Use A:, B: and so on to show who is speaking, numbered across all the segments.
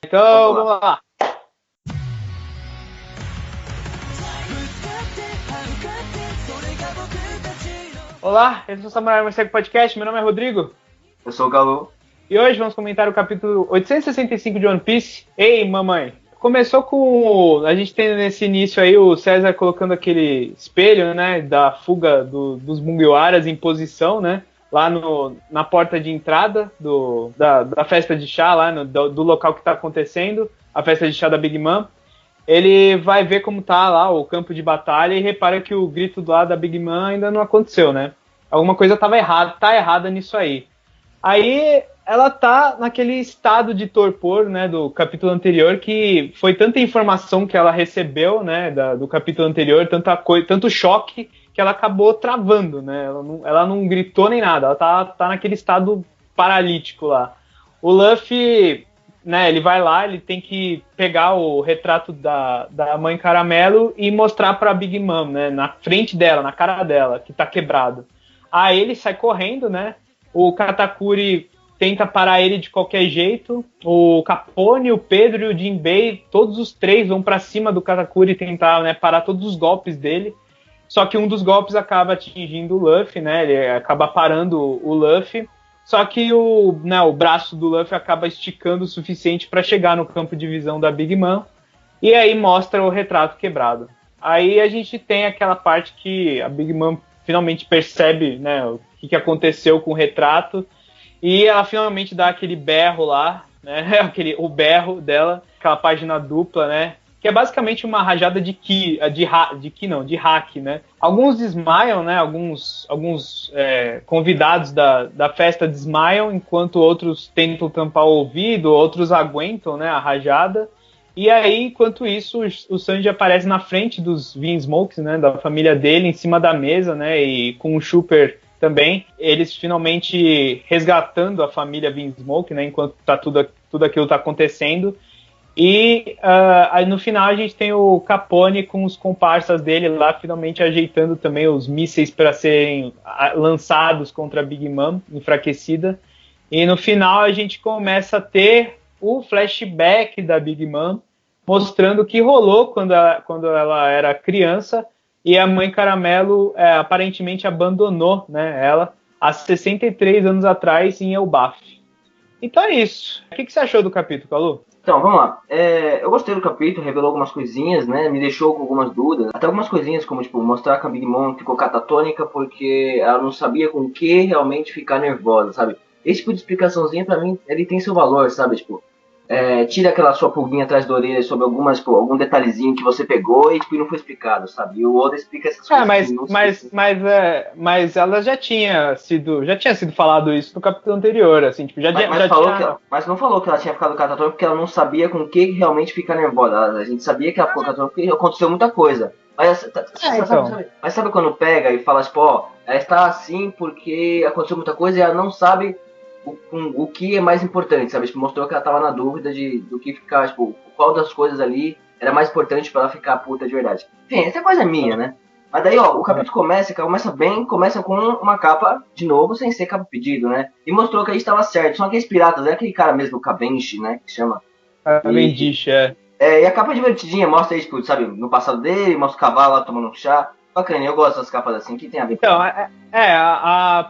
A: Então, vamos lá. Olá, esse é o Samurai Morcego Podcast, meu nome é Rodrigo.
B: Eu sou o Galo.
A: E hoje vamos comentar o capítulo 865 de One Piece. Ei, mamãe! Começou com... A gente tem nesse início aí o César colocando aquele espelho, né, da fuga dos Mugiwaras em posição, né, lá na porta de entrada da festa de chá, lá do local que está acontecendo, a festa de chá da Big Mom. Ele vai ver como tá lá o campo de batalha e repara que o grito do lado da Big Mom ainda não aconteceu, né? Alguma coisa tá errada nisso aí. Aí ela tá naquele estado de torpor, né, do capítulo anterior, que foi tanta informação que ela recebeu, né, do capítulo anterior, tanto choque, que ela acabou travando, né? Ela não gritou nem nada, ela tá naquele estado paralítico lá. O Luffy, né, ele vai lá, ele tem que pegar o retrato da Mãe Caramelo e mostrar pra Big Mom, né, na frente dela, na cara dela, que tá quebrado. Aí ele sai correndo, né, o Katakuri tenta parar ele de qualquer jeito, o Capone, o Pedro e o Jinbei, todos os três vão pra cima do Katakuri tentar, né, parar todos os golpes dele, só que um dos golpes acaba atingindo o Luffy, né, ele acaba parando o Luffy. Só que o braço do Luffy acaba esticando o suficiente para chegar no campo de visão da Big Mom. E aí mostra o retrato quebrado. Aí a gente tem aquela parte que a Big Mom finalmente percebe, né, o que aconteceu com o retrato. E ela finalmente dá aquele berro lá, né, o berro dela, aquela página dupla, né? Que é basicamente uma rajada de hack, né? Alguns desmaiam, né? Alguns convidados da festa desmaiam, enquanto outros tentam tampar o ouvido, outros aguentam, né, a rajada. E aí, enquanto isso, o Sanji aparece na frente dos Vinsmokes, né, da família dele, em cima da mesa, né, e com o Chopper também. Eles finalmente resgatando a família Vinsmoke, né, enquanto tudo aquilo tá acontecendo. E aí no final a gente tem o Capone com os comparsas dele lá finalmente ajeitando também os mísseis para serem lançados contra a Big Mom enfraquecida. E no final a gente começa a ter o flashback da Big Mom mostrando o que rolou quando ela era criança e a Mãe Caramelo aparentemente abandonou, né, ela há 63 anos atrás em Elbaf. Então é isso. O que você achou do capítulo, Calu?
B: Então, vamos lá. Eu gostei do capítulo, revelou algumas coisinhas, né? Me deixou com algumas dúvidas. Até algumas coisinhas, como, tipo, mostrar que a Big Mom ficou catatônica porque ela não sabia com o que realmente ficar nervosa, sabe? Esse tipo de explicaçãozinha, pra mim, ele tem seu valor, sabe? Tipo, tira aquela sua pulguinha atrás da orelha sobre algum detalhezinho que você pegou e, tipo, não foi explicado, sabe? E o Oda explica essas coisas.
A: Mas ela já tinha sido falado isso no capítulo anterior, assim, tipo,
B: mas não falou que ela tinha ficado catatônica porque ela não sabia com o que realmente ficar nervosa. A gente sabia que ela ficou catatônica porque aconteceu muita coisa. Mas sabe quando pega e fala, tipo, ela está assim porque aconteceu muita coisa e ela não sabe o que é mais importante, sabe? Tipo, mostrou que ela tava na dúvida do que ficar, tipo, qual das coisas ali era mais importante pra ela ficar puta de verdade. Enfim, essa é coisa minha, né? Mas daí, o capítulo começa com uma capa, de novo, sem ser capa pedido, né? E mostrou que a gente tava certo. São aqueles piratas, é aquele cara mesmo, o Cavendish, né? Que chama.
A: Cavendish,
B: e a capa é divertidinha, mostra aí, tipo, sabe, no passado dele, mostra o cavalo lá tomando um chá. Bacana, eu gosto das capas assim, que tem a ver com
A: então,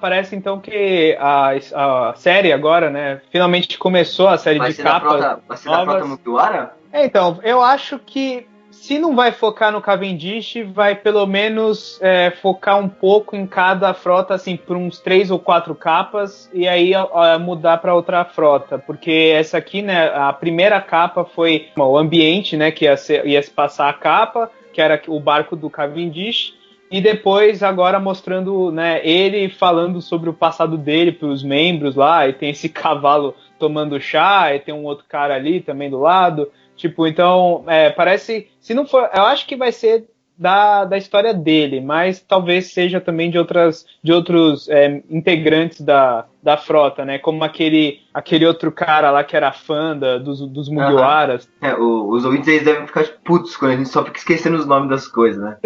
A: parece então que a série agora, né, finalmente começou a série de capas.
B: Vai ser da frota Mugiwara?
A: Então, eu acho que se não vai focar no Cavendish, vai pelo menos focar um pouco em cada frota, assim, por uns 3 ou 4 capas, e aí mudar para outra frota, porque essa aqui, né, a primeira capa foi o ambiente, né, que ia se passar a capa, que era o barco do Cavendish, e depois agora mostrando, né, ele falando sobre o passado dele para os membros lá, e tem esse cavalo tomando chá, e tem um outro cara ali também do lado, tipo, então, parece, se não for, eu acho que vai ser da história dele, mas talvez seja também de outros integrantes da frota, né? Como aquele outro cara lá que era fã dos Mugiwaras.
B: Os ouvintes eles devem ficar putos quando a gente só fica esquecendo os nomes das coisas, né?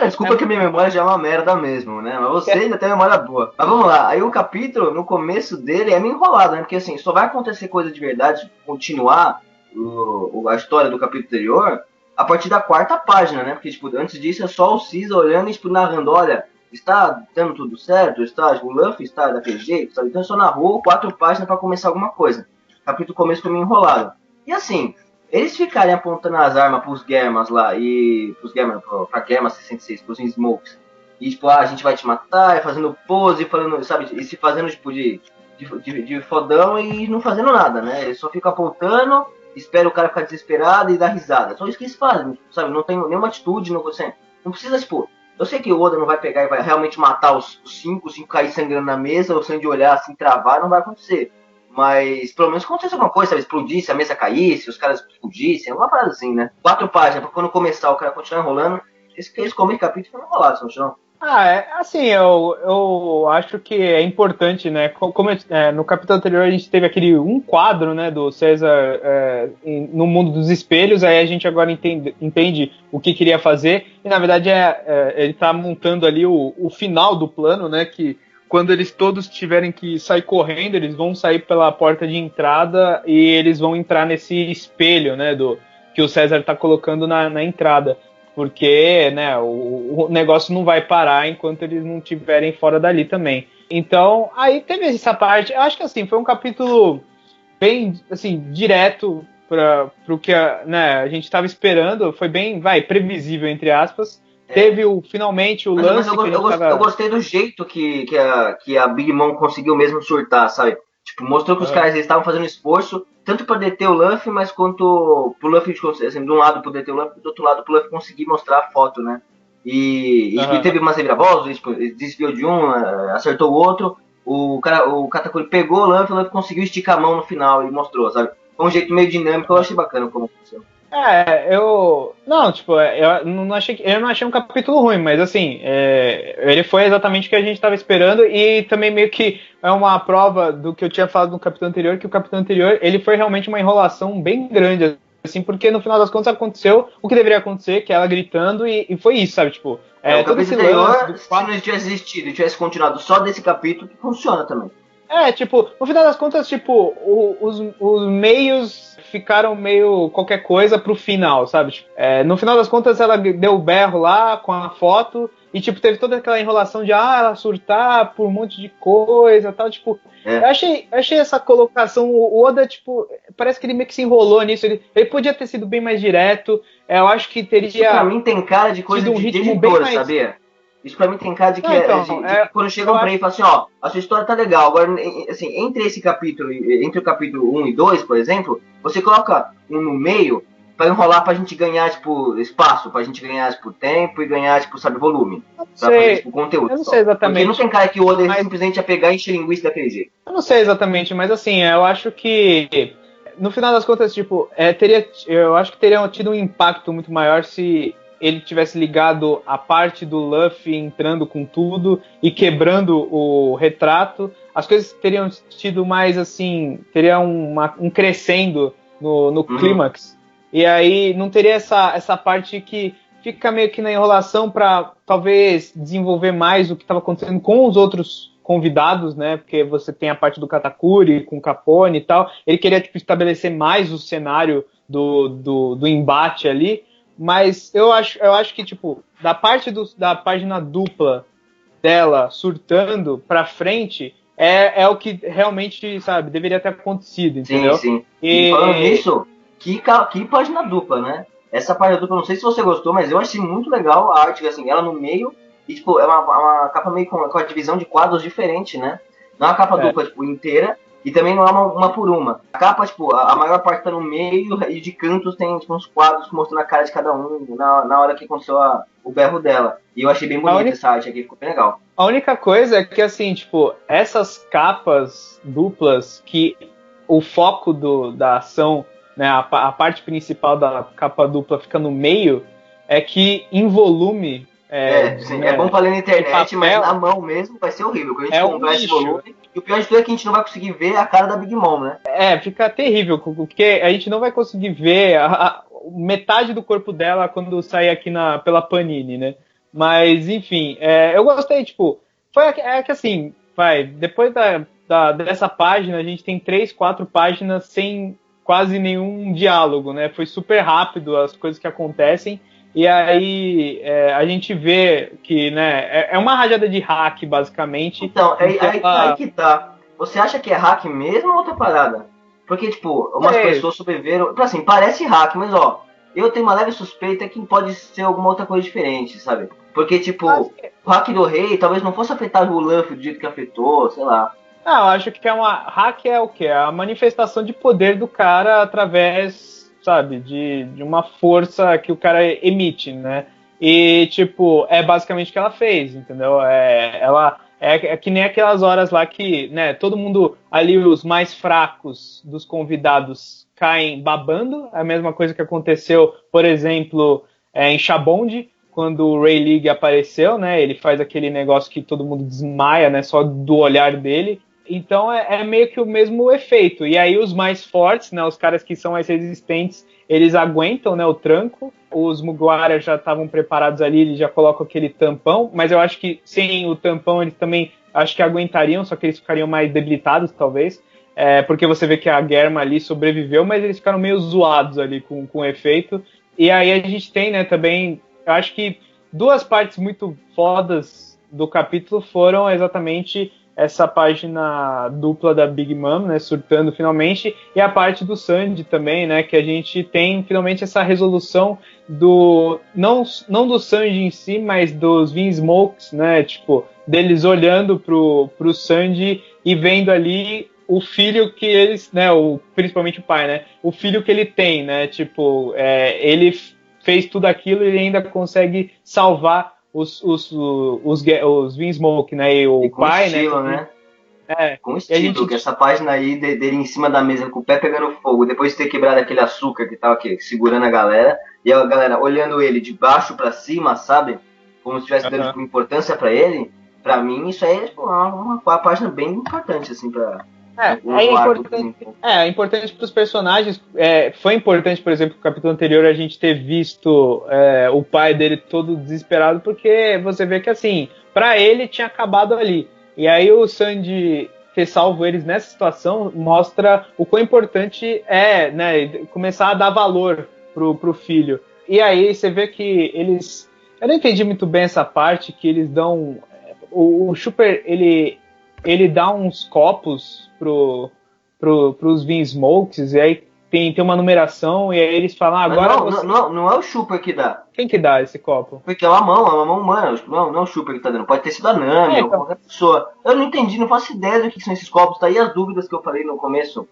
B: Desculpa que minha memória já é uma merda mesmo, né? Mas você ainda tem memória boa. Mas vamos lá, aí o capítulo, no começo dele, é meio enrolado, né? Porque assim, só vai acontecer coisa de verdade, continuar a história do capítulo anterior a partir da 4ª página, né? Porque, tipo, antes disso é só o Caesar olhando e, tipo, narrando, olha, está dando tudo certo, o Luffy está daquele jeito, sabe? Então só narrou 4 páginas para começar alguma coisa. O capítulo começo foi meio enrolado. E assim, eles ficarem apontando as armas pros Germas lá, e pra Germa 66, pros Smokes, e tipo, a gente vai te matar, fazendo pose, falando, sabe, e se fazendo, tipo, de fodão e não fazendo nada, né? Eles só ficam apontando, espera o cara ficar desesperado e dar risada. Só isso que eles fazem, sabe? Não tem nenhuma atitude, não precisa, tipo, eu sei que o Oda não vai pegar e vai realmente matar os 5 cair sangrando na mesa, ou sem de olhar assim, travar, não vai acontecer. Mas pelo menos acontecesse alguma coisa, sabe? Explodisse, a mesa caísse, os caras explodissem, alguma parada assim, né? 4 páginas, pra quando começar o cara continuar enrolando, eles comem capítulo foram enrolados, não?
A: Assim, eu acho que é importante, né? Como no capítulo anterior a gente teve aquele um quadro, né, do César no mundo dos espelhos, aí a gente agora entende o que queria fazer, e na verdade ele tá montando ali o final do plano, né, que quando eles todos tiverem que sair correndo, eles vão sair pela porta de entrada e eles vão entrar nesse espelho, né, que o César tá colocando na entrada. Porque, né, o negócio não vai parar enquanto eles não estiverem fora dali também. Então, aí teve essa parte. Eu acho que, assim, foi um capítulo bem, assim, direto para o que a gente estava esperando. Foi bem, previsível, entre aspas. Teve finalmente o lance que a gente tava...
B: Eu gostei do jeito que a Big Mom conseguiu mesmo surtar, sabe? Tipo, mostrou que os caras estavam fazendo esforço, tanto para deter o Luffy, mas quanto pro Luffy, assim, de um lado pro deter o Luffy, do outro lado pro Luffy conseguir mostrar a foto, né? E teve umas reviravoltas, tipo, ele desviou de um, acertou o outro, o Katakuri pegou o Luffy conseguiu esticar a mão no final e mostrou, sabe? Foi um jeito meio dinâmico, eu achei bacana como aconteceu.
A: Eu não achei um capítulo ruim, mas assim, ele foi exatamente o que a gente estava esperando e também meio que é uma prova do que eu tinha falado no capítulo anterior, que o capítulo anterior, ele foi realmente uma enrolação bem grande, assim, porque no final das contas aconteceu o que deveria acontecer, que é ela gritando e foi isso, sabe, tipo...
B: o capítulo anterior, se não tivesse existido e tivesse continuado só desse capítulo, funciona também.
A: Tipo, no final das contas, tipo, os meios ficaram meio qualquer coisa pro final, sabe? Tipo, no final das contas, ela deu o berro lá com a foto e, tipo, teve toda aquela enrolação de, ela surtar por um monte de coisa e tal, tipo... Eu achei essa colocação, o Oda, tipo, parece que ele meio que se enrolou nisso, ele podia ter sido bem mais direto, eu acho que teria... Isso
B: pra mim tem cara de coisa de editor, sabia? Isso pra mim tem cara de que, quando chegam pra ele e falam assim, ó, a sua história tá legal, agora, assim, entre o capítulo 1 e 2, por exemplo, você coloca um no meio pra enrolar pra gente ganhar, tipo, espaço, pra gente ganhar, tipo, tempo e ganhar, tipo, sabe, volume. Pra fazer, tipo, conteúdo.
A: Eu não sei exatamente.
B: Porque não tem cara que o Oda simplesmente ia pegar e encher linguiça daquele jeito.
A: Eu não sei exatamente, mas assim, eu acho que no final das contas, tipo, eu acho que teria tido um impacto muito maior se ele tivesse ligado a parte do Luffy entrando com tudo e quebrando o retrato, as coisas teriam tido mais assim, teria um crescendo no clímax. E aí não teria essa parte que fica meio que na enrolação para talvez desenvolver mais o que estava acontecendo com os outros convidados, né? Porque você tem a parte do Katakuri com o Capone e tal. Ele queria tipo, estabelecer mais o cenário do embate ali. Mas eu acho que, tipo, da parte da página dupla dela surtando pra frente é o que realmente, sabe, deveria ter acontecido, entendeu?
B: Sim. E falando nisso, que página dupla, né? Essa página dupla, não sei se você gostou, mas eu achei muito legal a arte, assim, ela no meio, e, tipo, é uma capa meio com a divisão de quadros diferente, né? Não é uma capa dupla, tipo, inteira, e também não é uma por uma. A capa, tipo, a maior parte tá no meio e de cantos tem tipo, uns quadros mostrando a cara de cada um na hora que aconteceu o berro dela. E eu achei bem bonita essa arte aqui, ficou bem legal.
A: A única coisa é que, assim, tipo, essas capas duplas que o foco da ação, né, a parte principal da capa dupla fica no meio, é que em volume...
B: é bom pra ler na internet, mas na mão mesmo vai ser horrível. Quando a gente comprar esse volume... E o pior de tudo é que a gente não vai conseguir ver a cara da Big Mom, né?
A: Fica terrível, porque a gente não vai conseguir ver metade do corpo dela quando sair aqui pela Panini, né? Mas, enfim, eu gostei, tipo, que assim, depois dessa página, a gente tem 3, 4 páginas sem quase nenhum diálogo, né? Foi super rápido as coisas que acontecem. E aí a gente vê que, né, é uma rajada de hack, basicamente.
B: Então, aí que tá. Você acha que é hack mesmo ou outra parada? Porque, tipo, umas pessoas sobreviveram. Assim, parece hack, mas ó, eu tenho uma leve suspeita que pode ser alguma outra coisa diferente, sabe? Porque, tipo, o hack do rei talvez não fosse afetar o Luffy do jeito que afetou, sei lá.
A: Ah, eu acho que hack é o quê? A manifestação de poder do cara através, sabe, de uma força que o cara emite, né? E, tipo, é basicamente o que ela fez, entendeu? Ela é que nem aquelas horas lá que, né, todo mundo ali, os mais fracos dos convidados caem babando, a mesma coisa que aconteceu, por exemplo, em Shabond, quando o Ray League apareceu, né, ele faz aquele negócio que todo mundo desmaia, né, só do olhar dele. Então é meio que o mesmo efeito. E aí os mais fortes, né, os caras que são mais resistentes, eles aguentam, né, o tranco. Os Mugiwara já estavam preparados ali, eles já colocam aquele tampão. Mas eu acho que sem o tampão eles também acho que aguentariam, só que eles ficariam mais debilitados, talvez. Porque você vê que a Germa ali sobreviveu, mas eles ficaram meio zoados ali com o efeito. E aí a gente tem, né, também, eu acho que duas partes muito fodas do capítulo foram exatamente essa página dupla da Big Mom, né, surtando finalmente, e a parte do Sandy também, né, que a gente tem finalmente essa resolução do não do Sandy em si, mas dos Vinsmokes, né, tipo, deles olhando pro Sandy e vendo ali o filho que eles, né, principalmente o pai, né, o filho que ele tem, né, tipo, ele fez tudo aquilo e ele ainda consegue salvar os Vinsmoke, né? E o
B: e com
A: pai,
B: estilo,
A: né?
B: Com estilo, que essa página aí dele em cima da mesa com o pé pegando fogo, depois de ter quebrado aquele açúcar que tava aqui, segurando a galera, e a galera olhando ele de baixo pra cima, sabe? Como se estivesse dando tipo, importância pra ele. Pra mim, isso aí é tipo, uma página bem importante, assim, pra.
A: É importante para os personagens. Foi importante, por exemplo, no capítulo anterior a gente ter visto o pai dele todo desesperado, porque você vê que assim, para ele tinha acabado ali. E aí o Sandy ter salvo eles nessa situação mostra o quão importante é, né, começar a dar valor pro filho. E aí você vê que eles, eu não entendi muito bem essa parte que eles dão o Chopper, ele dá uns copos pros Vinsmokes, e aí tem uma numeração, e aí eles falam, agora
B: não é o Chopper que dá.
A: Quem que dá esse copo?
B: Porque é uma mão humana, não é o Chopper que tá dando. Pode ter sido a Nami ou qualquer pessoa. Eu não entendi, não faço ideia do que são esses copos. Tá aí as dúvidas que eu falei no começo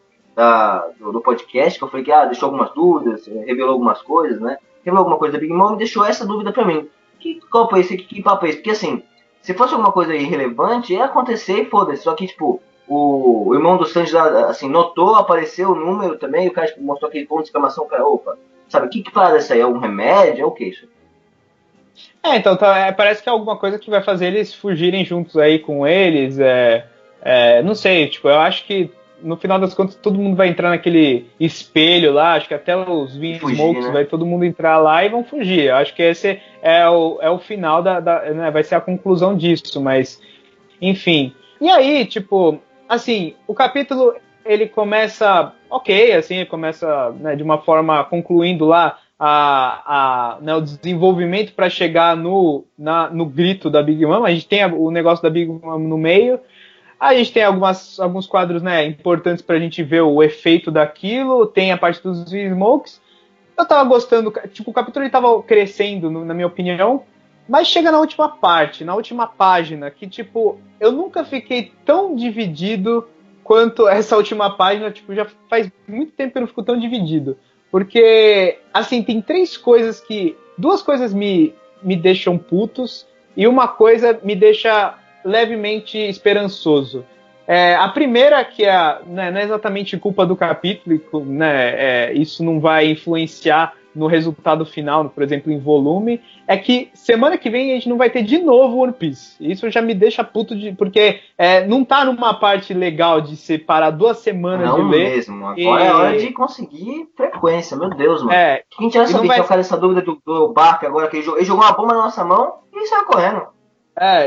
B: do podcast, que eu falei que deixou algumas dúvidas, revelou algumas coisas, né? Revelou alguma coisa da Big Mom e deixou essa dúvida pra mim. Que copo é esse? Que papo é esse? Porque assim, se fosse alguma coisa irrelevante, ia acontecer e foda-se. Só que, tipo, o irmão do Sanji lá, assim, notou, apareceu o número também, o cara tipo, mostrou aquele ponto de exclamação, cara, opa, sabe, que parada é essa aí? É um remédio? É o que isso?
A: Então, parece que é alguma coisa que vai fazer eles fugirem juntos aí com eles, não sei, tipo, eu acho que no final das contas todo mundo vai entrar naquele espelho lá, acho que até os Vinsmokes, né? Vai todo mundo entrar lá e vão fugir, eu acho que esse é o final né, vai ser a conclusão disso, mas, enfim. E aí, tipo, assim, o capítulo, ele começa ok, assim, ele começa, né, de uma forma concluindo lá né, o desenvolvimento para chegar no grito da Big Mom. A gente tem o negócio da Big Mom no meio, a gente tem alguns quadros, né, importantes para a gente ver o efeito daquilo, tem a parte dos Smokes. Eu tava gostando, tipo, o capítulo ele tava crescendo, na minha opinião, mas chega na última parte, na última página, que, tipo, eu nunca fiquei tão dividido quanto essa última página, tipo, já faz muito tempo que eu não fico tão dividido. Porque, assim, tem duas coisas me deixam putos e uma coisa me deixa levemente esperançoso. A primeira, que né, não é exatamente culpa do capítulo, né, isso não vai influenciar no resultado final, por exemplo, em volume, é que semana que vem a gente não vai ter de novo One Piece. Isso já me deixa puto, porque não tá numa parte legal de separar 2 semanas
B: não
A: de ler.
B: Não mesmo, agora é hora de conseguir frequência, meu Deus, mano. Quem tinha essa essa dúvida do Barca agora, que ele jogou uma bomba na nossa mão e saiu correndo.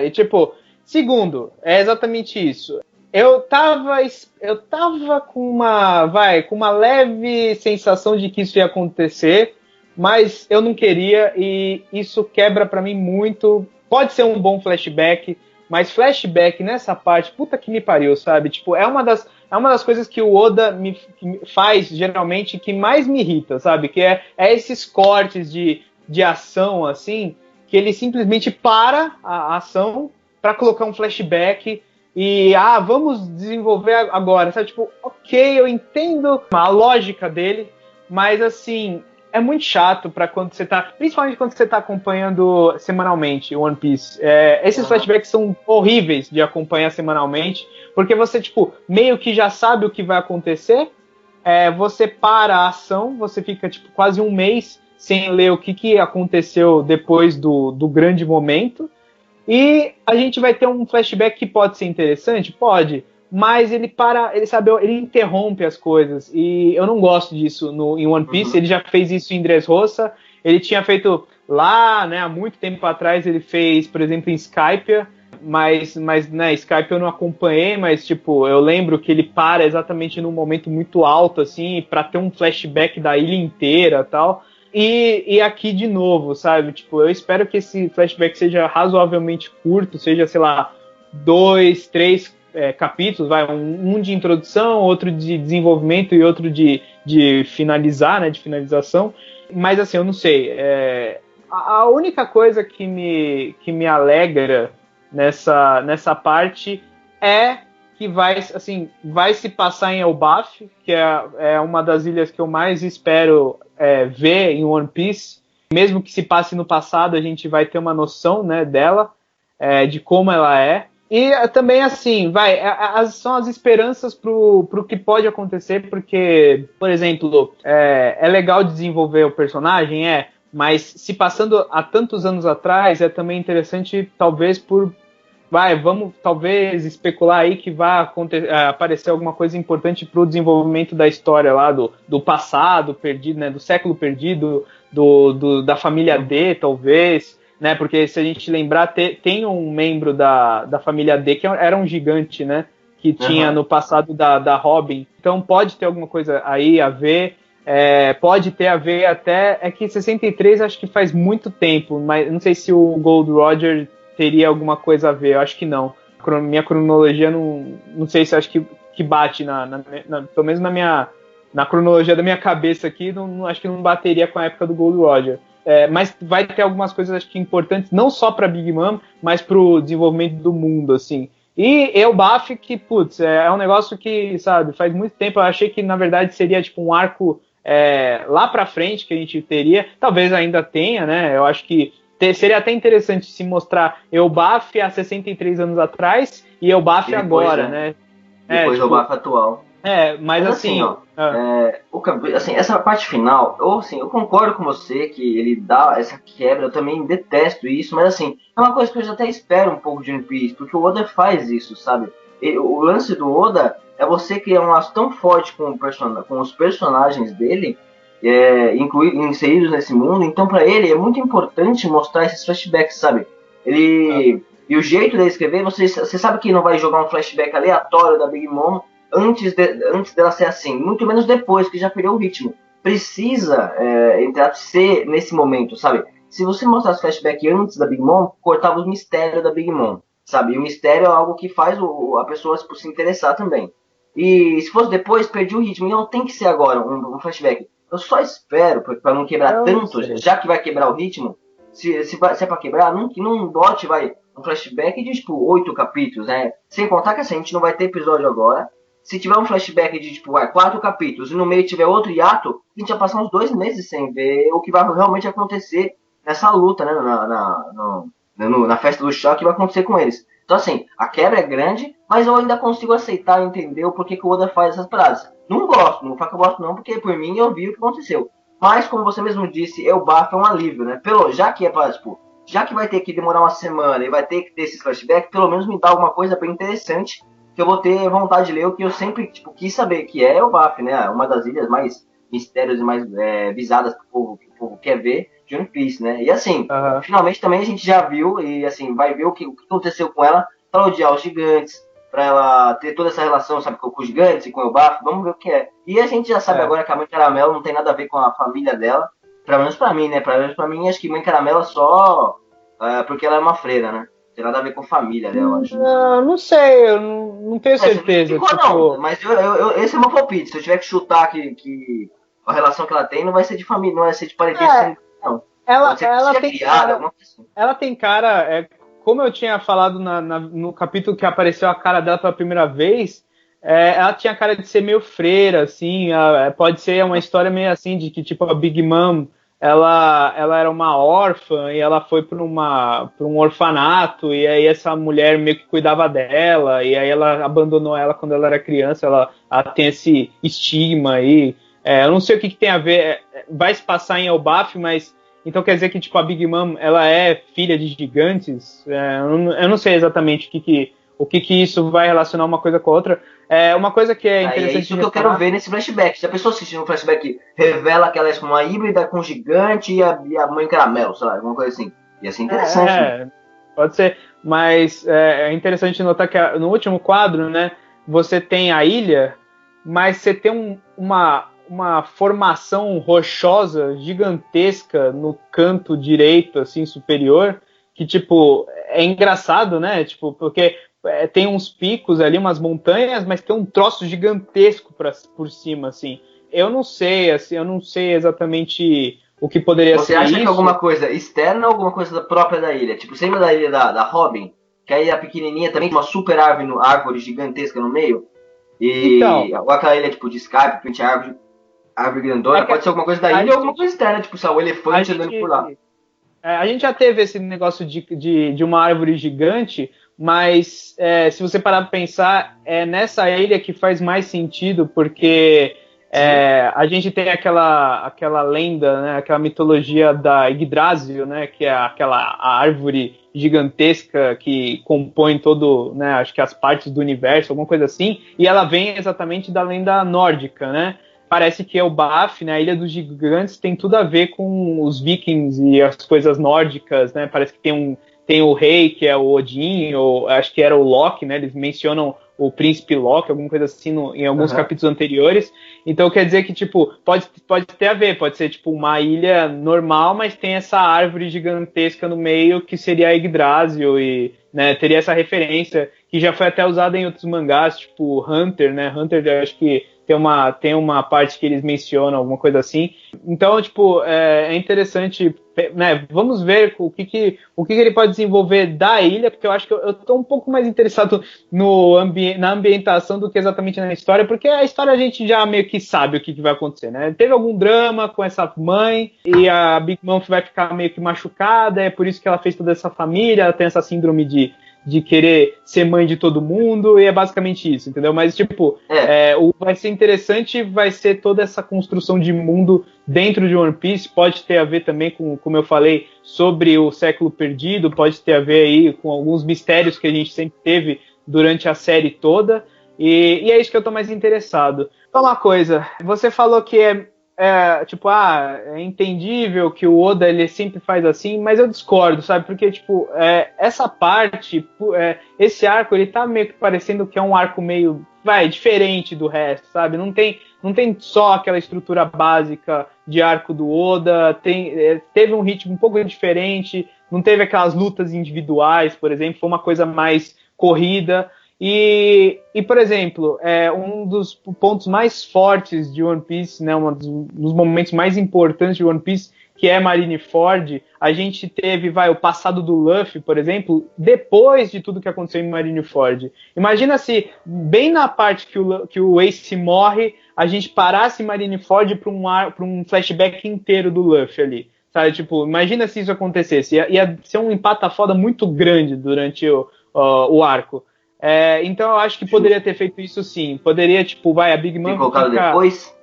A: E tipo, segundo, é exatamente isso. eu tava com uma leve sensação de que isso ia acontecer, mas eu não queria, e isso quebra pra mim muito. Pode ser um bom flashback, mas flashback nessa parte, puta que me pariu, sabe? Tipo, é uma das coisas que o Oda que me faz, geralmente, que mais me irrita, sabe? Que é esses cortes de ação, assim, que ele simplesmente para a ação para colocar um flashback e, vamos desenvolver agora, sabe? Tipo, ok, eu entendo a lógica dele, mas, assim, é muito chato para quando você tá, principalmente quando você tá acompanhando semanalmente One Piece. Esses flashbacks são horríveis de acompanhar semanalmente, porque você, tipo, meio que já sabe o que vai acontecer, você para a ação, você fica, tipo, quase um mês sem ler o que aconteceu depois do grande momento, e a gente vai ter um flashback que pode ser interessante? Pode, mas ele interrompe as coisas, e eu não gosto disso em One Piece. Ele já fez isso em Dressrosa, ele tinha feito lá, né, há muito tempo atrás, ele fez, por exemplo, em Skypiea, mas né, Skype eu não acompanhei, mas tipo, eu lembro que ele para exatamente num momento muito alto, assim, para ter um flashback da ilha inteira e tal. E aqui de novo, sabe? Tipo, eu espero que esse flashback seja razoavelmente curto, seja, sei lá, 2, 3 capítulos, um de introdução, outro de desenvolvimento e outro de finalizar, né? De finalização. Mas assim, eu não sei. A única coisa que me alegra nessa parte é que vai se passar em Elbaf, que é uma das ilhas que eu mais espero ver em One Piece. Mesmo que se passe no passado, a gente vai ter uma noção, né, dela, de como ela é. E também, assim, são as esperanças pro que pode acontecer, porque, por exemplo, é legal desenvolver o personagem, mas se passando há tantos anos atrás, é também interessante, talvez, vamos talvez especular aí que vai aparecer alguma coisa importante para o desenvolvimento da história lá do passado perdido, né, do século perdido, da família D, talvez, né, porque se a gente lembrar, tem um membro da família D que era um gigante, né, que tinha no passado da Robin, então pode ter alguma coisa aí a ver. Pode ter a ver até, que 63 acho que faz muito tempo, mas não sei se o Gold Roger teria alguma coisa a ver, eu acho que não. Minha cronologia não sei se acho que bate pelo menos na cronologia da minha cabeça aqui, acho que não bateria com a época do Gold Roger. Mas vai ter algumas coisas, acho que importantes, não só para Big Mom, mas para o desenvolvimento do mundo, assim. E Elbaf, que, putz, é um negócio que, sabe, faz muito tempo eu achei que, na verdade, seria tipo um arco lá pra frente que a gente teria, talvez ainda tenha, né, eu acho que seria até interessante se mostrar Elbaf há 63 anos atrás e Elbaf agora, né?
B: Depois do Elbaf atual.
A: Mas assim, ó.
B: Essa parte final, eu concordo com você que ele dá essa quebra, eu também detesto isso, mas assim, é uma coisa que eu até espero um pouco de One Piece, porque o Oda faz isso, sabe? O lance do Oda é você criar um laço tão forte com os personagens dele, inseridos nesse mundo. Então, para ele é muito importante mostrar esses flashbacks, sabe? E o jeito dele escrever, você sabe que não vai jogar um flashback aleatório da Big Mom antes dela ser assim, muito menos depois, que já perdeu o ritmo. Precisa ser nesse momento, sabe? Se você mostrasse flashback antes da Big Mom, cortava os mistérios da Big Mom, sabe? E o mistério é algo que faz a pessoa se interessar também. E se fosse depois, perdi o ritmo. Então tem que ser agora um flashback. Eu só espero, para não quebrar tanto, já que vai quebrar o ritmo, se é pra quebrar, não bote um flashback de tipo 8 capítulos, né? Sem contar que assim, a gente não vai ter episódio agora. Se tiver um flashback de tipo 4 capítulos e no meio tiver outro hiato, a gente vai passar uns 2 meses sem ver o que vai realmente acontecer nessa luta, né? Na festa do choque, que vai acontecer com eles. Então assim, a quebra é grande, mas eu ainda consigo aceitar e entender o porquê que o Oda faz essas paradas. Não gosto, não vou falar que eu gosto não, porque por mim eu vi o que aconteceu. Mas, como você mesmo disse, Elbaf é um alívio, né? Já que vai ter que demorar uma semana e vai ter que ter esses flashbacks, pelo menos me dá alguma coisa bem interessante, que eu vou ter vontade de ler, o que eu sempre quis saber, que é Elbaf, né? Uma das ilhas mais mistérios e mais visadas que o povo quer ver de One Piece, né? E assim, finalmente também a gente já viu, e assim, vai ver o que aconteceu com ela, para odiar os gigantes, pra ela ter toda essa relação, sabe, com os gigantes e com o Elbaf, vamos ver o que é. E a gente já sabe agora que a Mãe Caramelo não tem nada a ver com a família dela, pelo menos pra mim, né? Pelo menos pra mim, acho que Mãe Caramelo é só porque ela é uma freira, né? Tem nada a ver com a família dela, acho.
A: Não sei, eu não tenho certeza.
B: Não, não, mas esse é o meu palpite. Se eu tiver que chutar que a relação que ela tem não vai ser de família, não vai ser de parentesco, não.
A: Ela tem cara, assim. Ela tem cara, como eu tinha falado no capítulo que apareceu a cara dela pela primeira vez, ela tinha cara de ser meio freira, assim, pode ser uma história meio assim, de que tipo a Big Mom, ela era uma órfã e ela foi para um orfanato, e aí essa mulher meio que cuidava dela, e aí ela abandonou ela quando ela era criança, ela tem esse estigma aí. Eu não sei o que tem a ver, vai se passar em Elbaf, mas então quer dizer que tipo a Big Mom, ela é filha de gigantes? Eu não sei exatamente o que isso vai relacionar uma coisa com a outra. Uma coisa que é interessante.
B: É isso que eu quero ver nesse flashback. Se a pessoa assistindo um flashback revela que ela é uma híbrida com gigante e a Mãe Caramelo, sei lá, alguma coisa assim. Ia ser interessante.
A: Pode ser, mas é interessante notar que no último quadro, né, você tem a ilha, mas você tem uma formação rochosa gigantesca no canto direito, assim, superior, que, tipo, é engraçado, né? Tipo, porque tem uns picos ali, umas montanhas, mas tem um troço gigantesco por cima, assim. Eu não sei exatamente o que poderia ser isso.
B: Você acha que é alguma coisa externa ou alguma coisa própria da ilha? Tipo, você lembra da ilha da Robin? Que aí a pequenininha também tem uma super árvore gigantesca no meio? Ou aquela ilha, tipo, de Skype, que tinha árvore grandona, pode ser alguma coisa da ilha ou alguma coisa externa, tipo, o elefante andando por lá.
A: A gente já teve esse negócio de uma árvore gigante, mas se você parar para pensar, é nessa ilha que faz mais sentido, porque a gente tem aquela lenda, né, aquela mitologia da Yggdrasil, né, que é aquela árvore gigantesca que compõe todo, né, acho que as partes do universo, alguma coisa assim, e ela vem exatamente da lenda nórdica, né? Parece que Elbaf, né, a Ilha dos Gigantes, tem tudo a ver com os vikings e as coisas nórdicas, né? Parece que tem o rei, que é o Odin, ou acho que era o Loki, né? Eles mencionam o príncipe Loki, alguma coisa assim, em alguns capítulos anteriores. Então quer dizer que, tipo, pode ter a ver, pode ser, tipo, uma ilha normal, mas tem essa árvore gigantesca no meio, que seria a Yggdrasil, e, né, teria essa referência, que já foi até usada em outros mangás, tipo Hunter, né? Hunter, eu acho que tem uma parte que eles mencionam, alguma coisa assim. Então, tipo, é interessante, né? Vamos ver o que ele pode desenvolver da ilha, porque eu acho que eu tô um pouco mais interessado na ambientação do que exatamente na história, porque a história a gente já meio que sabe o que vai acontecer, né? Teve algum drama com essa mãe, e a Big Mom vai ficar meio que machucada, é por isso que ela fez toda essa família, ela tem essa síndrome de querer ser mãe de todo mundo, e é basicamente isso, entendeu? Mas, tipo, vai ser interessante, vai ser toda essa construção de mundo dentro de One Piece, pode ter a ver também com, como eu falei, sobre o século perdido, pode ter a ver aí com alguns mistérios que a gente sempre teve durante a série toda, e é isso que eu tô mais interessado. Então, uma coisa, você falou que é entendível que o Oda ele sempre faz assim, mas eu discordo, sabe? Porque, tipo, essa parte, esse arco, ele tá meio que parecendo que é um arco meio, diferente do resto, sabe? Não tem só aquela estrutura básica de arco do Oda, teve um ritmo um pouco diferente, não teve aquelas lutas individuais, por exemplo, foi uma coisa mais corrida. E, por exemplo, um dos pontos mais fortes de One Piece, né, um dos momentos mais importantes de One Piece, que é Marineford, a gente teve o passado do Luffy, por exemplo, depois de tudo que aconteceu em Marineford. Imagina se, bem na parte que o Ace morre, a gente parasse Marineford para um flashback inteiro do Luffy ali. Sabe? Tipo, imagina se isso acontecesse. Ia ser um empata-foda muito grande durante o arco. Então eu acho que poderia ter feito isso sim. Poderia, tipo, a Big Mom
B: colocado depois?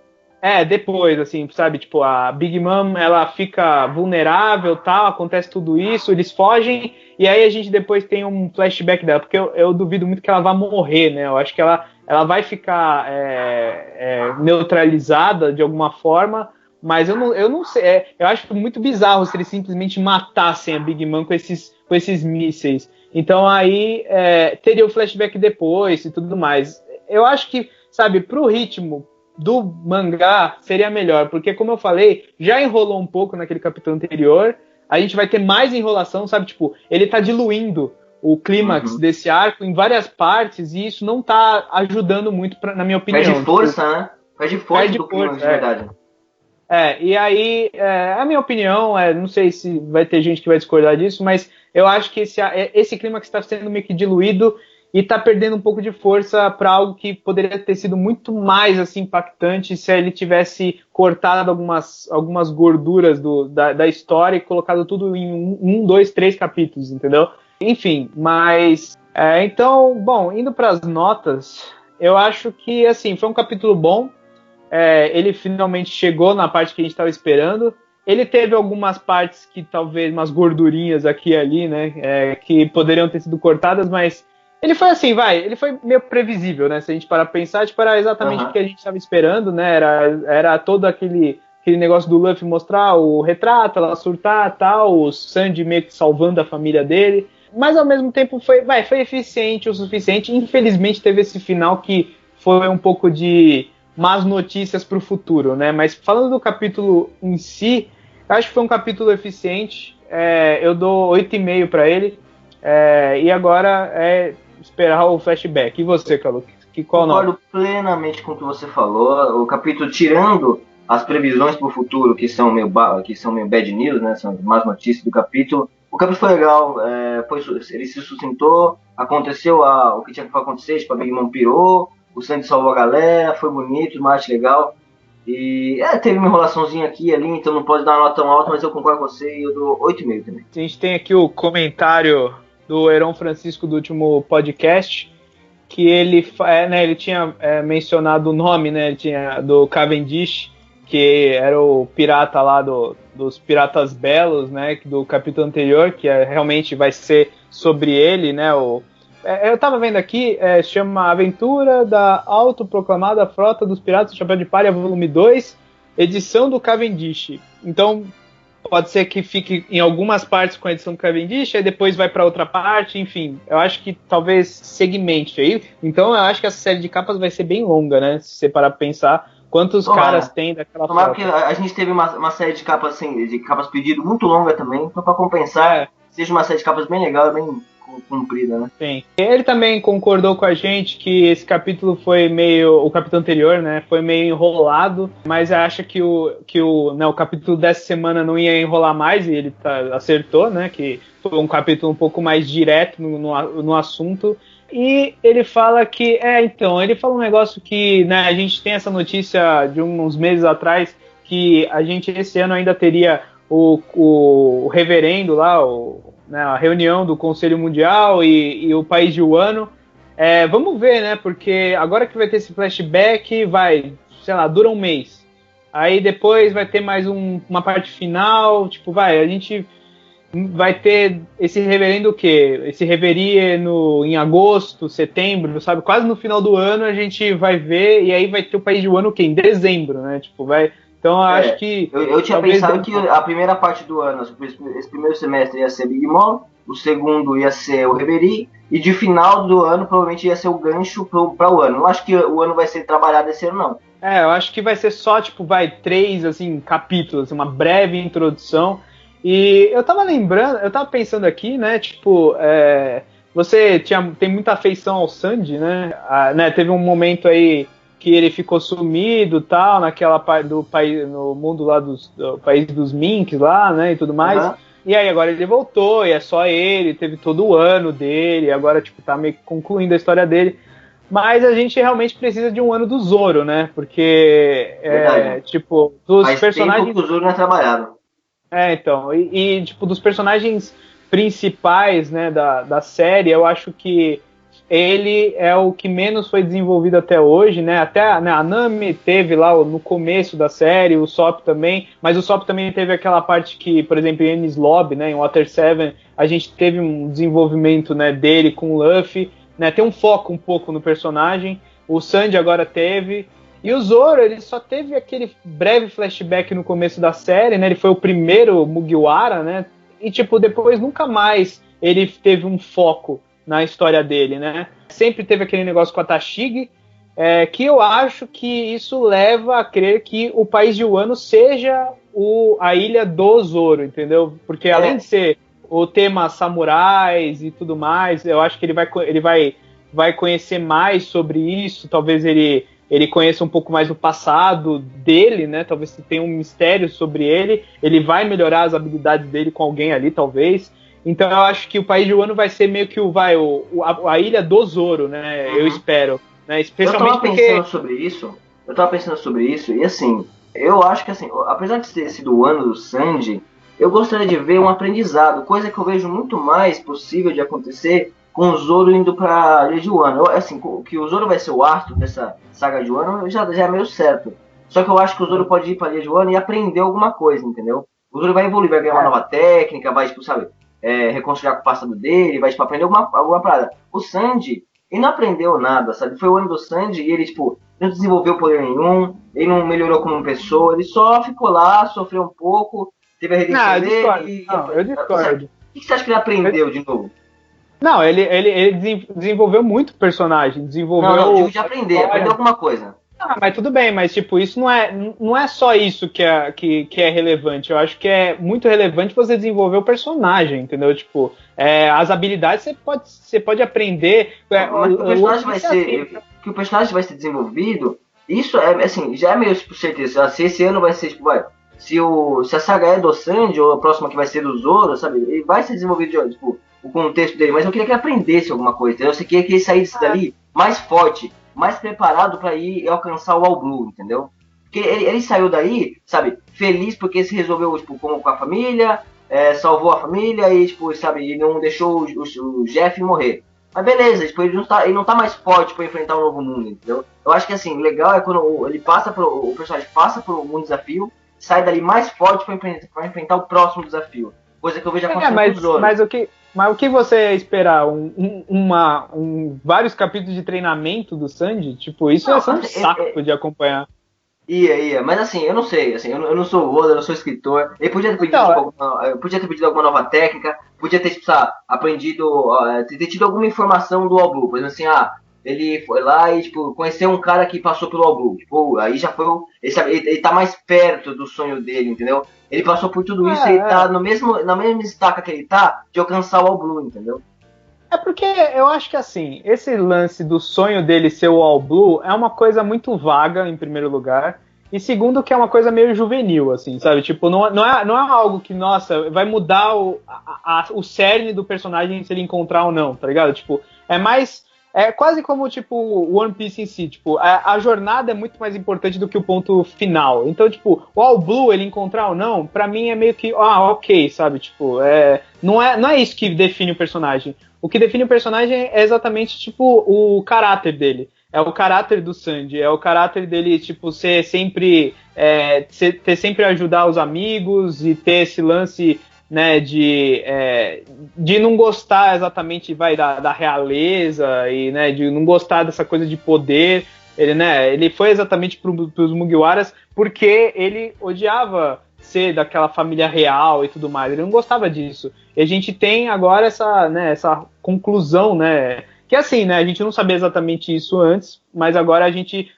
A: Depois, assim, sabe? Tipo, a Big Mom, ela fica vulnerável, tal, acontece tudo isso, eles fogem, e aí a gente depois tem um flashback dela, porque eu duvido muito que ela vá morrer, né? Eu acho que ela vai ficar neutralizada de alguma forma, Mas eu não sei, eu acho muito bizarro se eles simplesmente matassem a Big Mom com esses mísseis. Então aí teria o flashback depois e tudo mais. Eu acho que, sabe, pro ritmo do mangá seria melhor, porque como eu falei, já enrolou um pouco naquele capítulo anterior, a gente vai ter mais enrolação, sabe, tipo, ele tá diluindo o clímax desse arco em várias partes e isso não tá ajudando muito, na minha opinião.
B: Perde força, né? Perde força do clímax de verdade.
A: E aí, a minha opinião, não sei se vai ter gente que vai discordar disso, mas eu acho que esse clímax está sendo meio que diluído e está perdendo um pouco de força para algo que poderia ter sido muito mais assim, impactante se ele tivesse cortado algumas gorduras da história e colocado tudo em 1, 2, 3 capítulos, entendeu? Enfim, mas... então, bom, indo para as notas, eu acho que, assim, foi um capítulo bom. Ele finalmente chegou na parte que a gente estava esperando. Ele teve algumas partes que talvez, umas gordurinhas aqui e ali, né, que poderiam ter sido cortadas, mas ele foi assim, ele foi meio previsível, né, se a gente parar pra pensar, tipo, era exatamente o que a gente estava esperando, né, era todo aquele negócio do Luffy mostrar o retrato, ela surtar, tal, o Sanji meio que salvando a família dele, mas ao mesmo tempo foi eficiente o suficiente. Infelizmente teve esse final que foi um pouco de más notícias para o futuro, né? Mas falando do capítulo em si, acho que foi um capítulo eficiente. Eu dou 8,5 para ele. E agora é esperar o flashback. E você, Calu? Qual nota?
B: Concordo plenamente com o que você falou. O capítulo, tirando as previsões para o futuro, que são meio bad news, né? São as más notícias do capítulo. O capítulo foi legal. Ele se sustentou. Aconteceu o que tinha que acontecer. Tipo, a Big Mom pirou. O Sandy salvou a galera, foi bonito, mais legal. E teve uma enrolaçãozinha aqui e ali, então não pode dar uma nota tão alta, mas eu concordo com você e eu dou 8,5 também.
A: A gente tem aqui o comentário do Heron Francisco do último podcast, que ele tinha mencionado o nome, né, do Cavendish, que era o pirata lá dos Piratas Belos, né, do capítulo anterior, que realmente vai ser sobre ele, né, eu tava vendo aqui, chama Aventura da Autoproclamada Frota dos Piratas do Chapéu de Palha, volume 2, edição do Cavendish. Então, pode ser que fique em algumas partes com a edição do Cavendish, aí depois vai para outra parte, enfim. Eu acho que talvez segmente aí. Então, eu acho que essa série de capas vai ser bem longa, né? Se você parar pra pensar quantos caras tem daquela frota.
B: Porque a gente teve uma série de capas, assim, de capas pedido muito longa também, então pra compensar, seja uma série de capas bem legal, bem cumprida, né?
A: Sim. Ele também concordou com a gente que esse capítulo foi o capítulo anterior, né, foi meio enrolado, mas acha que o capítulo dessa semana não ia enrolar mais, e ele acertou, né, que foi um capítulo um pouco mais direto no assunto. E ele fala que, ele fala um negócio que, né, a gente tem essa notícia de uns meses atrás, que a gente esse ano ainda teria o reverendo lá, a reunião do Conselho Mundial e o país de Wano. Vamos ver, né? Porque agora que vai ter esse flashback, dura um mês. Aí depois vai ter mais uma parte final, tipo, a gente vai ter esse reverendo o quê? Esse reverie em agosto, setembro, sabe? Quase no final do ano a gente vai ver, e aí vai ter o país de Wano o quê? Em dezembro, né? Tipo, Então eu acho que...
B: Eu tinha pensado que a primeira parte do ano, esse primeiro semestre ia ser Big Mom, o segundo ia ser o Reverie, e de final do ano provavelmente ia ser o gancho para o ano. Não acho que o ano vai ser trabalhado esse ano, não.
A: Eu acho que vai ser só, 3, assim, capítulos, uma breve introdução. E eu tava pensando aqui, né, você tem muita afeição ao Sanji, né? Teve um momento aí que ele ficou sumido, tal, naquela parte do país, no mundo lá do país dos Minks lá, né, e tudo mais. Uhum. E aí agora ele voltou, e é só ele, teve todo o ano dele, agora, tá meio que concluindo a história dele. Mas a gente realmente precisa de um ano do Zoro, né? Porque, dos
B: Faz
A: personagens...
B: tempo que o Zoro não é trabalhado.
A: Então, dos personagens principais, né, da série, eu acho que ele é o que menos foi desenvolvido até hoje, né? Até a Nami teve lá no começo da série, o Sop também, mas o Sop também teve aquela parte que, por exemplo, em Enies Lobby, né, em Water 7, a gente teve um desenvolvimento, né, dele com o Luffy, né? Tem um foco um pouco no personagem. O Sanji agora teve. E o Zoro, ele só teve aquele breve flashback no começo da série, né? Ele foi o primeiro Mugiwara, né? E, tipo, depois nunca mais ele teve um foco na história dele, né? Sempre teve aquele negócio com a Tashigi, que eu acho que isso leva a crer que o país de Wano seja a ilha do Zoro, entendeu? Porque além de ser o tema samurais e tudo mais, eu acho que ele vai conhecer mais sobre isso, talvez ele conheça um pouco mais o passado dele, né? Talvez tenha um mistério sobre ele vai melhorar as habilidades dele com alguém ali, talvez. Então eu acho que o país de Wano vai ser meio que a ilha do Zoro, né? Eu espero. Né? Especialmente
B: eu tava pensando sobre isso, e assim, eu acho que assim, apesar de ter sido o ano do Sanji, eu gostaria de ver um aprendizado, coisa que eu vejo muito mais possível de acontecer com o Zoro indo pra ilha de Wano. Assim, que o Zoro vai ser o Arthur dessa saga de Wano já é meio certo. Só que eu acho que o Zoro pode ir pra ilha de Wano e aprender alguma coisa, entendeu? O Zoro vai evoluir, vai ganhar uma nova técnica, vai, tipo, sabe, reconciliar com o passado dele, vai, tipo, aprender alguma parada. O Sanji, ele não aprendeu nada, sabe? Foi o ano do Sanji e ele, tipo, não desenvolveu poder nenhum, ele não melhorou como pessoa, ele só ficou lá, sofreu um pouco, teve a redenção dele.
A: Eu discordo.
B: O que você acha que ele aprendeu de novo?
A: Não, ele desenvolveu muito personagem, desenvolveu...
B: Não, digo de aprender alguma coisa.
A: Mas tudo bem, mas tipo, isso não é só isso que é relevante. Eu acho que é muito relevante você desenvolver o personagem, entendeu? Tipo, as habilidades você pode aprender.
B: Mas o personagem vai ser desenvolvido, isso assim, já é meio tipo, certeza. Se esse ano vai ser, tipo, se a saga é do Sanji, ou a próxima que vai ser do Zoro, sabe? Ele vai ser desenvolvido, tipo, o contexto dele, mas eu queria que ele aprendesse alguma coisa, entendeu? Eu queria que ele saísse dali mais forte, mais preparado para ir alcançar o All Blue, entendeu? Porque ele saiu daí, sabe, feliz porque se resolveu, tipo, com a família, salvou a família e, tipo, sabe, ele não deixou o Jeff morrer. Mas beleza, tipo, ele não tá mais forte para enfrentar um novo mundo, entendeu? Eu acho que, assim, legal é quando o personagem passa por um desafio, sai dali mais forte para enfrentar o próximo desafio. Coisa que eu vejo acontecendo com os outros.
A: Mas o que você esperar? Vários capítulos de treinamento do Sanji? Tipo, isso ia ser um saco de acompanhar.
B: Mas assim, eu não sei, assim, eu não sou o Oda, eu não sou escritor. Ele podia ter pedido alguma nova técnica, podia ter, tipo, aprendido, ter tido alguma informação do All Blue. Por exemplo, assim, ele foi lá e, tipo, conheceu um cara que passou pelo All Blue. Tipo, aí já foi, ele tá mais perto do sonho dele, entendeu? Ele passou por tudo isso e ele tá na mesma estaca que ele tá de alcançar o All Blue, entendeu?
A: É porque eu acho que, assim, esse lance do sonho dele ser o All Blue é uma coisa muito vaga, em primeiro lugar, e segundo que é uma coisa meio juvenil, assim, sabe? Tipo, não é algo que, nossa, vai mudar o cerne do personagem se ele encontrar ou não, tá ligado? Tipo, é quase como, tipo, One Piece em si. Tipo, a jornada é muito mais importante do que o ponto final. Então, tipo, o All Blue, ele encontrar ou não, pra mim é meio que, ok, sabe? Tipo, não é isso que define o personagem. O que define o personagem é exatamente, tipo, o caráter dele. É o caráter do Sanji. É o caráter dele, tipo, ser sempre... ter sempre ajudar os amigos e ter esse lance... né, de não gostar exatamente da realeza e, né, de não gostar dessa coisa de poder. Ele foi exatamente para os Mugiwaras porque ele odiava ser daquela família real e tudo mais. Ele não gostava disso. E a gente tem agora essa conclusão, né, que assim, né, a gente não sabia exatamente isso antes, mas agora a gente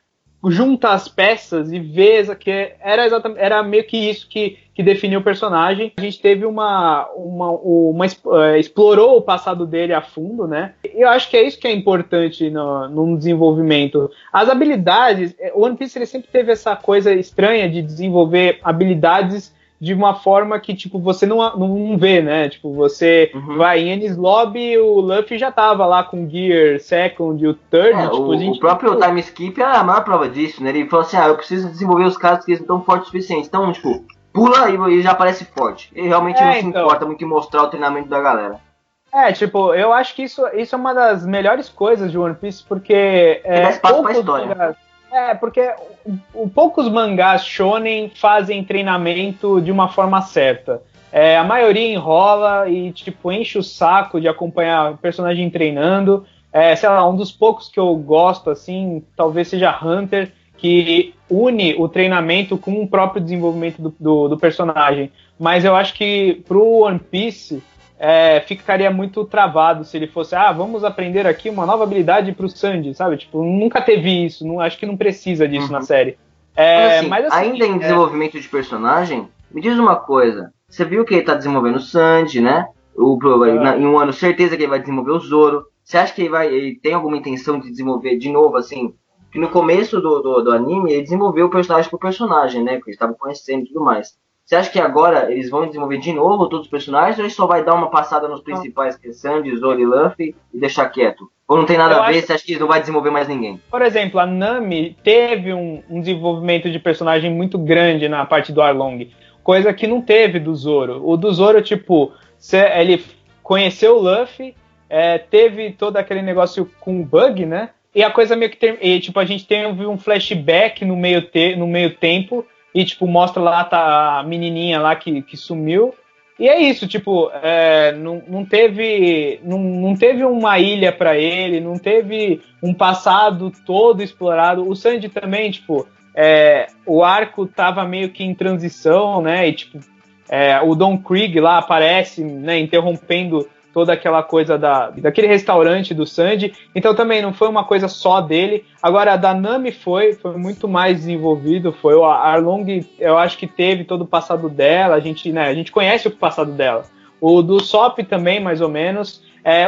A: junta as peças e vê que era meio que isso que definiu o personagem. A gente teve explorou o passado dele a fundo, né? E eu acho que é isso que é importante no desenvolvimento. As habilidades, o One Piece ele sempre teve essa coisa estranha de desenvolver habilidades de uma forma que, tipo, você não vê, né? Tipo, você vai em Enies Lobby, o Luffy já tava lá com o Gear Second e o Third.
B: O próprio time skip é a maior prova disso, né? Ele falou assim, eu preciso desenvolver os caras que eles não estão fortes o suficiente. Então, tipo, pula e já aparece forte. Ele realmente não se importa muito em mostrar o treinamento da galera.
A: Tipo, eu acho que isso é uma das melhores coisas de One Piece, porque...
B: dá espaço pra história.
A: Porque poucos mangás shonen fazem treinamento de uma forma certa. A maioria enrola e, tipo, enche o saco de acompanhar o personagem treinando. Sei lá, um dos poucos que eu gosto, assim, talvez seja Hunter, que une o treinamento com o próprio desenvolvimento do personagem. Mas eu acho que pro One Piece ficaria muito travado se ele fosse, vamos aprender aqui uma nova habilidade pro Sanji, sabe? Tipo, nunca teve isso, acho que não precisa disso na série.
B: Mas assim, ainda em desenvolvimento de personagem, me diz uma coisa, você viu que ele tá desenvolvendo o Sanji, né? Em um ano, certeza que ele vai desenvolver o Zoro. Você acha que ele tem alguma intenção de desenvolver de novo, assim? Que no começo do anime, ele desenvolveu o personagem por personagem, né? Porque eles estavam conhecendo e tudo mais. Você acha que agora eles vão desenvolver de novo todos os personagens, ou ele só vai dar uma passada nos principais, que é Sanji, Zoro e Luffy, e deixar quieto? Ou não tem nada a ver, você acha que ele não vai desenvolver mais ninguém?
A: Por exemplo, a Nami teve um desenvolvimento de personagem muito grande na parte do Arlong, coisa que não teve do Zoro. O do Zoro, tipo, ele conheceu o Luffy, teve todo aquele negócio com o Bug, né? E a coisa meio que tipo, a gente teve um flashback no meio tempo, e tipo, mostra lá tá a menininha lá que sumiu. E é isso, tipo, não teve uma ilha pra ele, não teve um passado todo explorado. O Sanji também, tipo, o arco tava meio que em transição, né? E tipo, o Don Krieg lá aparece, né, interrompendo toda aquela coisa daquele restaurante do Sanji. Então também não foi uma coisa só dele. Agora a da Nami foi muito mais desenvolvido. Foi a Arlong, eu acho que teve todo o passado dela. A gente conhece o passado dela. O do Sop também, mais ou menos.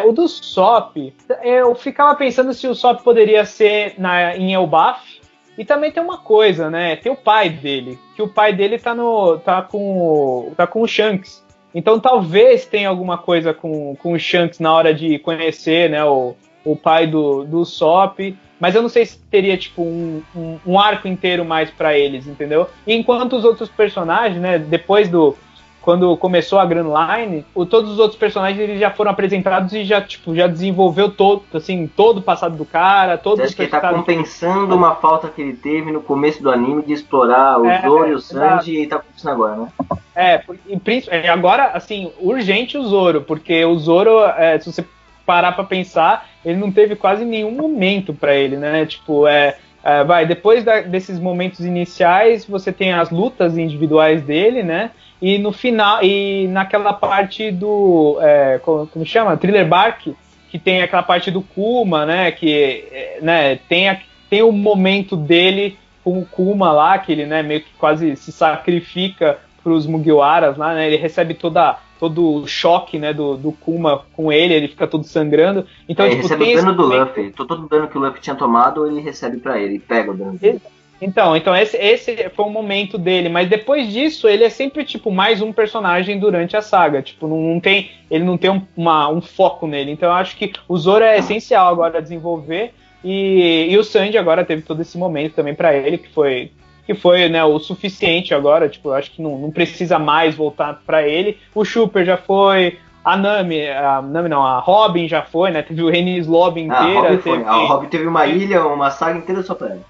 A: O do Sop, eu ficava pensando se o Sop poderia ser em Elbaf. E também tem uma coisa, né? Tem o pai dele, que o pai dele tá com o Shanks. Então talvez tenha alguma coisa com o Shanks na hora de conhecer, né, o pai do Sop, mas eu não sei se teria tipo um arco inteiro mais pra eles, entendeu? E enquanto os outros personagens, né, depois quando começou a Grand Line, todos os outros personagens eles já foram apresentados e já desenvolveu todo o passado do cara, todo.
B: Você acha que ele tá compensando uma falta que ele teve no começo do anime de explorar o Zoro e o Sanji, e tá compensando agora, né?
A: E agora, assim, urgente o Zoro, porque o Zoro, se você parar pra pensar, ele não teve quase nenhum momento pra ele, né? Tipo, depois desses momentos iniciais, você tem as lutas individuais dele, né? E no final, e naquela parte do, como chama? Thriller Bark, que tem aquela parte do Kuma, né? Que, né, tem o momento dele com o Kuma lá, que ele, né, meio que quase se sacrifica para os Mugiwaras lá, né? Ele recebe todo o choque, né, do Kuma com ele fica todo sangrando. Então,
B: ele recebe o dano do Luffy. Todo o dano que o Luffy tinha tomado, ele recebe para ele, pega o dano.
A: Então esse foi o momento dele, mas depois disso ele é sempre tipo mais um personagem durante a saga, tipo ele não tem um foco nele. Então eu acho que o Zoro é essencial agora a desenvolver e o Sanji agora teve todo esse momento também para ele que foi, né, o suficiente agora, tipo, eu acho que não precisa mais voltar para ele. O Chopper já foi, a Robin já foi, né, teve o Enies Lobby inteira.
B: A Robin teve uma ilha, uma saga inteira só pra ela.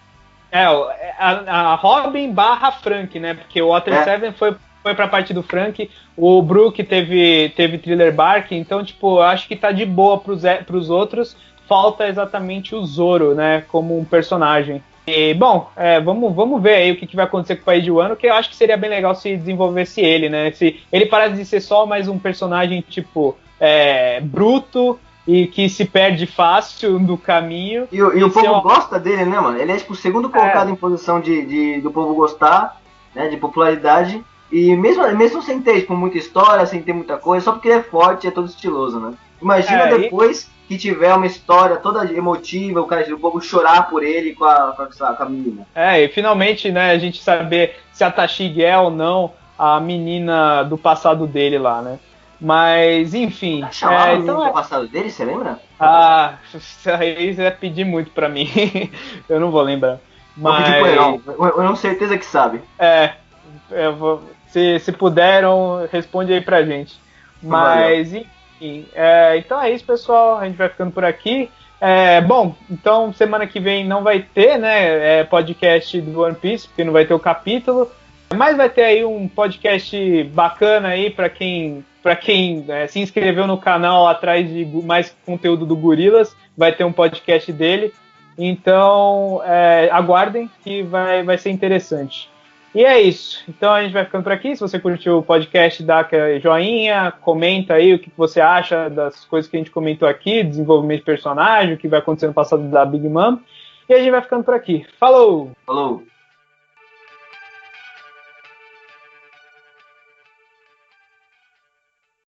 A: A Robin / Frank, né, porque o Water 7 foi pra parte do Frank, o Brook teve Thriller Bark, então, tipo, eu acho que tá de boa pros outros, falta exatamente o Zoro, né, como um personagem. E, bom, vamos ver aí o que vai acontecer com o Pai de Wano, que eu acho que seria bem legal se desenvolvesse ele, né? Se ele parece de ser só mais um personagem, tipo, bruto e que se perde fácil no caminho.
B: E o povo gosta dele, né, mano? Ele é, tipo, o segundo colocado em posição do povo gostar, né, de popularidade. E mesmo sem ter, tipo, muita história, sem ter muita coisa, só porque ele é forte e é todo estiloso, né? Imagina depois que tiver uma história toda emotiva, o povo chorar por ele com a menina.
A: E finalmente, né, a gente saber se a Tashigi é ou não a menina do passado dele lá, né? Mas, enfim.
B: Chamava a menina do passado dele, você lembra?
A: Isso aí vai pedir muito pra mim. Eu não vou lembrar. Mas...
B: Vou pedir pro eu tenho certeza que sabe.
A: Se puderam, responde aí pra gente. Mas, enfim. Então é isso, pessoal. A gente vai ficando por aqui. Bom, então semana que vem não vai ter, né, podcast do One Piece, porque não vai ter o capítulo. Mas vai ter aí um podcast bacana aí para quem se inscreveu no canal atrás de mais conteúdo do Gorilas. Vai ter um podcast dele. Então, aguardem que vai ser interessante. E é isso. Então a gente vai ficando por aqui. Se você curtiu o podcast, dá aquele joinha, comenta aí o que você acha das coisas que a gente comentou aqui, desenvolvimento de personagem, o que vai acontecer no passado da Big Mom. E a gente vai ficando por aqui. Falou!
B: Falou!